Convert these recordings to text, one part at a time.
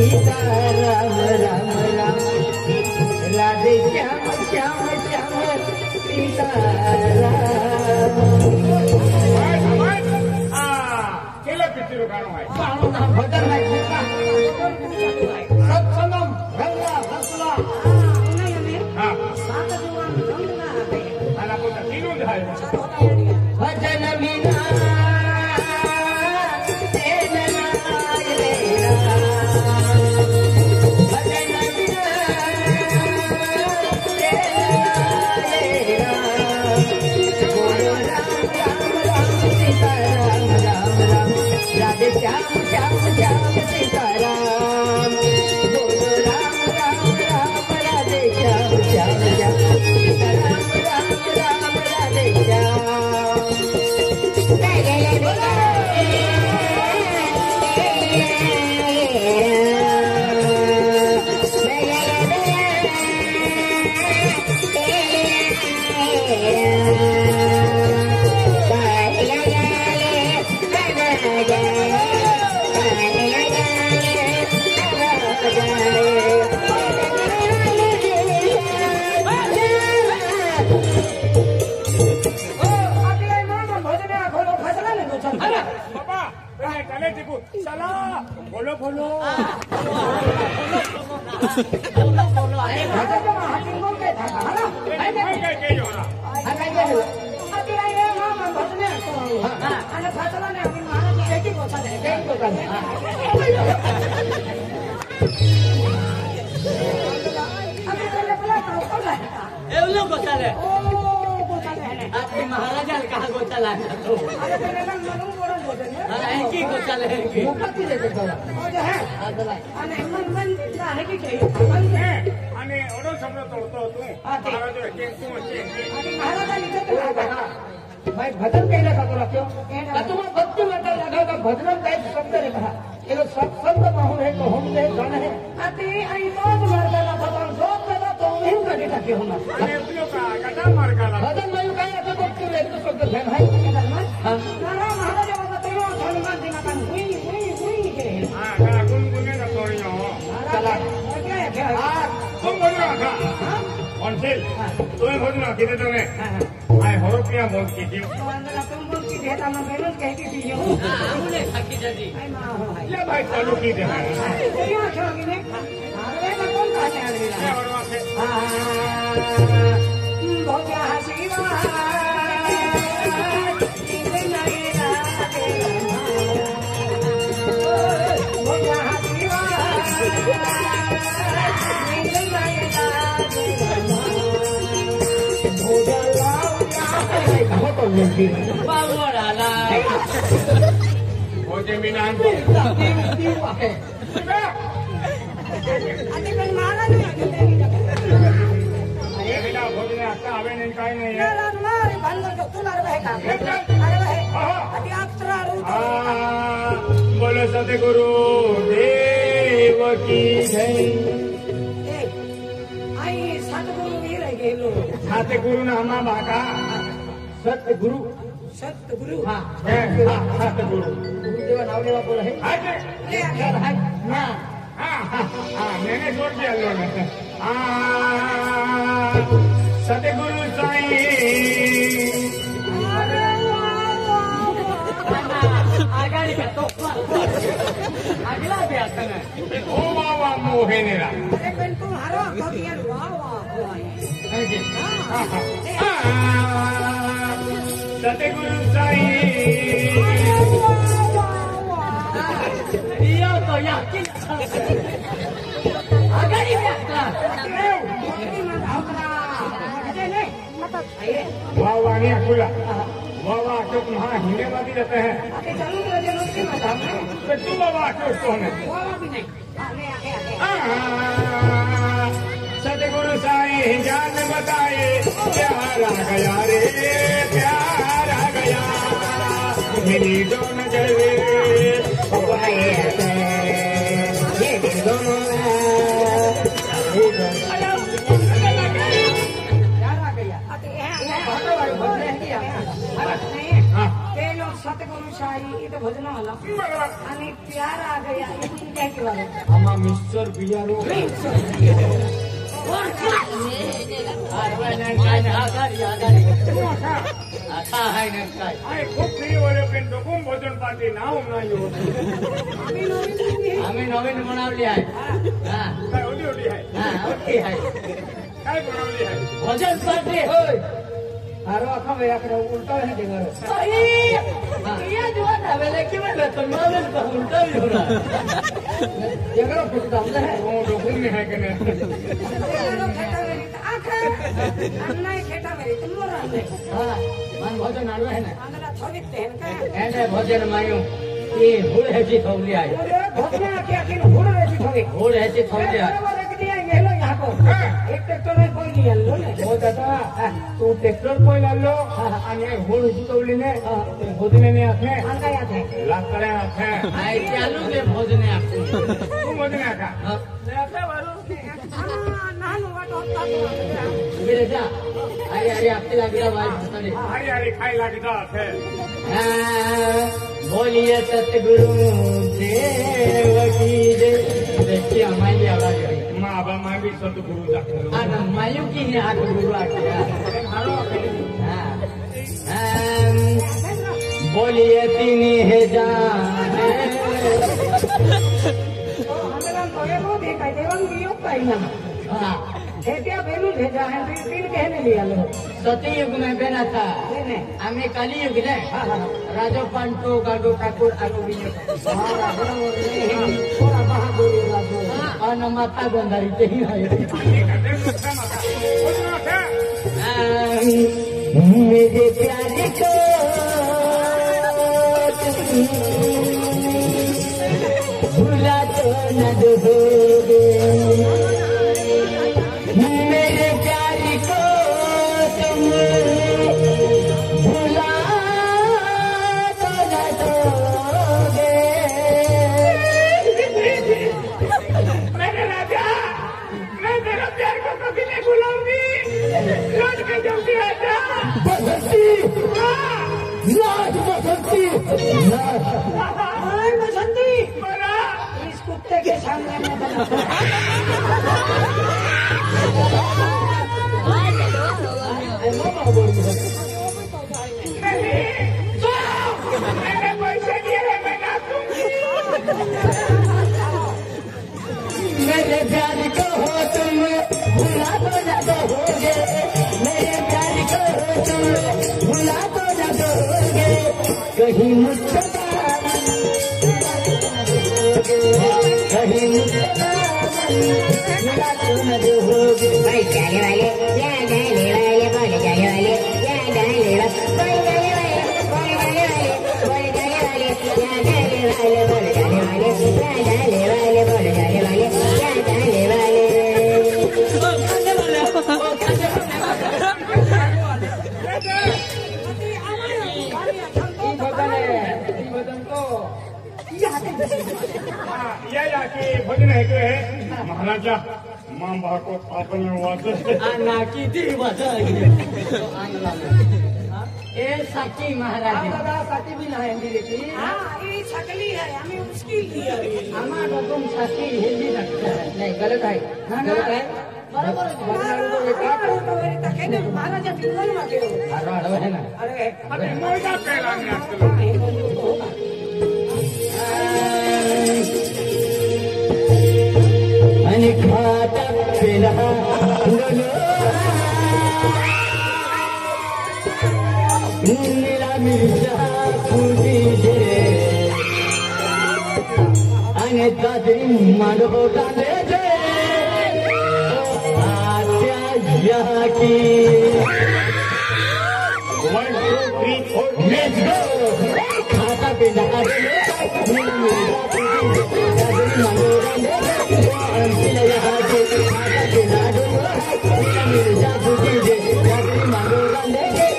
सीता राम राम राम राधे श्याम श्याम श्याम सीता राम। केलं पिक्चर गाणं आहे भजन आहे सत्संगम रंगला हसला मला कोणता तीन आहे भजन विना श्याम श्याम श्याम सीताराम बोलो राम राम राम राधे श्याम श्याम श्याम सीताराम राम राम राधे श्याम। चला बोलो बोलो महाराजा कहा गोचाला गोचाले आणि एवढं सगळं तोडतो तू मैं भजन कहने का बोला क्यों तुम्हें भक्ति मतलब लगा का भजन का एक शब्द ने कहा ये लोग सत्संग माहौल है तो हम है गण है अति ऐमान मार्गाला भगवान सब जगह तो उन्हीं का डेटा क्यों होना गदा मार्गाला भजन में का ऐसा भक्ति में तो शब्द ध्यान है हां महाराजा बाबा तो हनुमान जी का हुई के हां का गुनगुने का तोड़ियो चला तुम बोलो का कौन से तुम्हें बोलना कितने तुम्हें आए हरोपिया बोल की थी तो अंदर तुम बोल की देता मैं बेरोज कह की थी हमने खाकी दादी आई मां हो भाई ले भाई चालू की दे भाई ये छोड़ी ने अरे का कौन काटे आ रही है हां भोजा हसीवा इने नहीं लागे भोजा हसीवा इने नहीं लागे भोजा भोजे मिलान को भोजने आता हवे नहीं काही नाही बोलो सतगुरु देव की जय आई सतगुरु वीर गेलो सतगुरु नामा बाका सतगुरु सतगुरु हाँ सतगुरु गुरुदेव नाव लेवा बोला है मैंने छोड़ दिया लोग सतगुरु साईं आगाड़ी का तो अगला भी आता है ओ वाह मोहे नेरा तुम्हारा वाह सतगुरु साईं तो याकिन आगाड़ी भी आता वाह वाह नहीं खुला वाह वाह तो तुम्हारा हिंगे वादी रहते हैं तो तुम वाह क्यों सोने सतगुरु साईं जान बताए प्यार आ गया रे प्यार आ गया मेरी दो नजर सतगुरु अच्छा ये तो भजन वाला आणि प्यार आ गया ये तुम क्या के वाले आम्हा मिस्टर बियारो खूप फ्री वरे पण डोकून भोजन पार्टी नाव नाही होत आम्ही नवीन बनवली आहे काय होती होती आहे होती आहे काय बनवली आहे भजन पार्टी होय अरे आखा मेरा करे उल्टा है देगर ये जो हवेले की में तुम्हारे को उल्टा भी हो रहा देगर कुछ दाम है वो डोकून में है कि नहीं अन्ना खेटा मेरी तुम लोग रहने हां मन भजन आलो है ना आंगला थोड़ी तेन का एने भजन मायू ये हुड़ है जी थौली आई अरे भजन के आखिर हुड़ रे थोड़ी हुड़ है जी थौली आई बराबर एक दिया ये लो यहाँ को एक ट्रैक्टर में कोई नहीं लो ने हो दादा तू ट्रॅक्टर पहिला लो आणि होड उचवलीने भोजनेने आखे आंगा याद है लाकडे आखे आई चालू के भजने आपको तू भोजने आखा नान वाटो होता मेरे जा आई आई आपकी लागला भाई बताले हरी हरी खाई लागता आखे बोलिए सतगुरु देव की जय देखिए हमारी आवाज आई माँ बाबा माँ भी सतगुरु जाते आना मायू की ही आठ गुरु आके बोलिए तीनी है जान हमें तो ये वो देखा देवन दियो पाइना क्या बेलू भेजा है तीन कहने लिया लो सती युग में बना था ने हमें कली युग ने राजो पंटो गाडो ठाकुर आरोपी थोड़ा बहादुर राजू और माता बंधारी ही है मेरे प्यारे को भूला तो न दोगे मेरे प्यारे को तुम भूला तो न दोगे मेरे राजा मैं तेरा प्यार को कभी नहीं भूलूंगी लौट के जल्दी आ जा बसंती नाच बसंती हाय बसंती बड़ा इस कुत्ते के सामने में बना मैंने पैसे दिए हैं मैं ना दूंगी मेरे प्यार को हो तुम भुला तो न दोगे मेरे प्यार को हो तुम भुला तो न दोगे कहीं मुझसे कहीं मुझसे भुला तो न दोगे भाई जाने वाले या जाने वाले बोल जाने वाले या जाने वाले बोल जाने वाले बोल जाने वाले बोल जाने वाले या जाने वाले बोल जाने वाले या जाने वाले बोल जाने वाले या जाने वाले या की भजन है के महाराजा माँ बाप को पापन में वाच आना की दी बजा ए सच्ची महाराज दादा साथी भी नहीं देती हाँ ये छकली है हमें उसकी लिया हमारा तुम सच्ची हिंदी रखते हैं नहीं गलत है गलत है बराबर महाराजा फिल्म में के है ना अरे अरे मोटा पहला में आजकल खाता पिला नीला मिर्चा फूटी से अने दादरी मांडो डाले दे आत्या यहाँ की 1 2 3 4 Let's go! खाता पिला नीला मिर्चा फूटी से दादरी मांडो डाले दे पिला यहाँ की खाता पिला दो नीला मिर्चा फूटी से दादरी मांडो डाले दे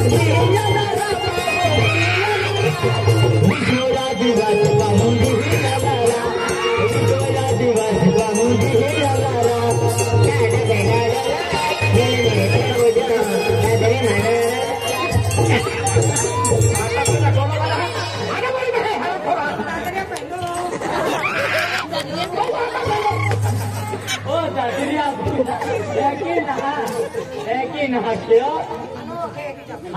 Yeah.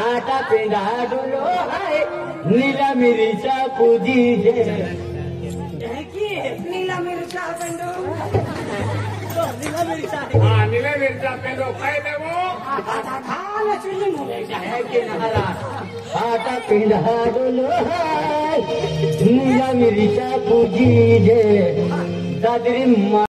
आता पेंडा डोलो हाय नीला मिरीचा पूजी जे नीला मिरचा पेंडू हाँ नीले मिर्चा पेंडो खाए थे वो खाना चुनी मुझे है कि नहरा आता पेंडा डोलो हाय नीला मिरीचा पूजी जे दादरी